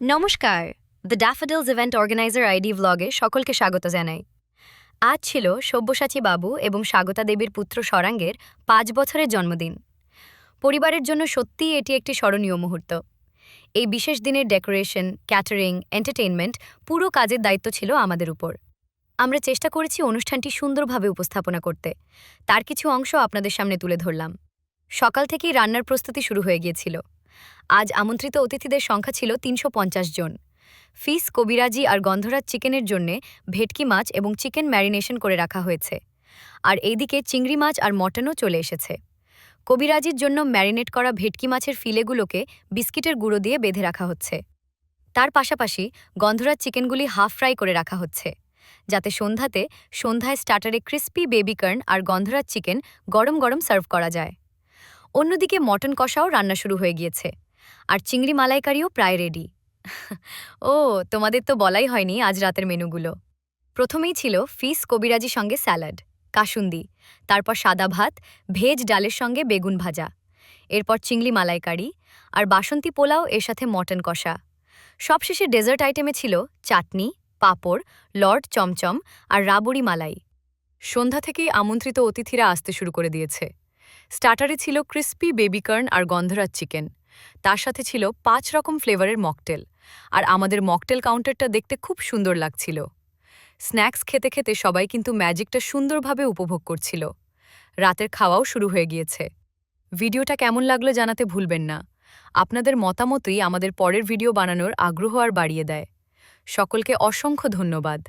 নমস্কার, the daffodils event organiser ID ভ্লগে সকলকে স্বাগত জানাই। আজ ছিল সব্যসাচী বাবু এবং স্বাগতা দেবীর পুত্র স্বরাঙ্গের ৫ বছরের জন্মদিন। পরিবারের জন্য সত্যিই এটি একটি স্মরণীয় মুহূর্ত। এই বিশেষ দিনের ডেকোরেশন, ক্যাটারিং, এন্টারটেইনমেন্ট পুরো কাজের দায়িত্ব ছিল আমাদের উপর। আমরা চেষ্টা করেছি অনুষ্ঠানটি সুন্দরভাবে উপস্থাপনা করতে। তার কিছু অংশ আপনাদের সামনে তুলে ধরলাম। সকাল থেকেই রান্নার প্রস্তুতি শুরু হয়ে গিয়েছিল। আজ আমন্ত্রিত অতিথিদের সংখ্যা ছিল ৩৫০ জন। ফিস, কবিরাজি আর গন্ধরাজ চিকেনের জন্যে ভেটকি মাছ এবং চিকেন ম্যারিনেশন করে রাখা হয়েছে। আর এইদিকে চিংড়ি মাছ আর মটনও চলে এসেছে। কবিরাজির জন্য ম্যারিনেট করা ভেটকি মাছের ফিলেগুলোকে বিস্কিটের গুঁড়ো দিয়ে বেঁধে রাখা হচ্ছে। তার পাশাপাশি গন্ধরাজ চিকেনগুলি হাফ ফ্রাই করে রাখা হচ্ছে, যাতে সন্ধ্যায় স্টার্টারে ক্রিস্পি বেবিকর্ন আর গন্ধরাজ চিকেন গরম গরম সার্ভ করা যায়। অন্যদিকে মটন কষাও রান্না শুরু হয়ে গিয়েছে, আর চিংড়ি মালাইকারিও প্রায় রেডি। ও, তোমাদের তো বলাই হয়নি আজ রাতের মেনুগুলো। প্রথমেই ছিল ফিস কবিরাজি সঙ্গে স্যালাড, কাসুন্দি, তারপর সাদা ভাত, ভেজ ডালের সঙ্গে বেগুন ভাজা, এরপর চিংড়ি মালাইকারি আর বাসন্তী পোলাও, এর সাথে মটন কষা। সবশেষে ডেজার্ট আইটেমে ছিল চাটনি, পাঁপড়, লর্ড চমচম আর রাবড়ি মালাই। সন্ধ্যা থেকেই আমন্ত্রিত অতিথিরা আসতে শুরু করে দিয়েছে। স্টার্টারে ছিল ক্রিস্পি বেবিকর্ন আর গন্ধরাজ চিকেন। তার সাথে ছিল ৫ রকম ফ্লেভারের মকটেল, আর আমাদের মকটেল কাউন্টারটা দেখতে খুব সুন্দর লাগছিল। স্ন্যাক্স খেতে খেতে সবাই কিন্তু ম্যাজিকটা সুন্দরভাবে উপভোগ করছিল। রাতের খাওয়াও শুরু হয়ে গিয়েছে। ভিডিওটা কেমন লাগলো জানাতে ভুলবেন না। আপনাদের মতামতই আমাদের পরের ভিডিও বানানোর আগ্রহ আর বাড়িয়ে দেয়। সকলকে অসংখ্য ধন্যবাদ।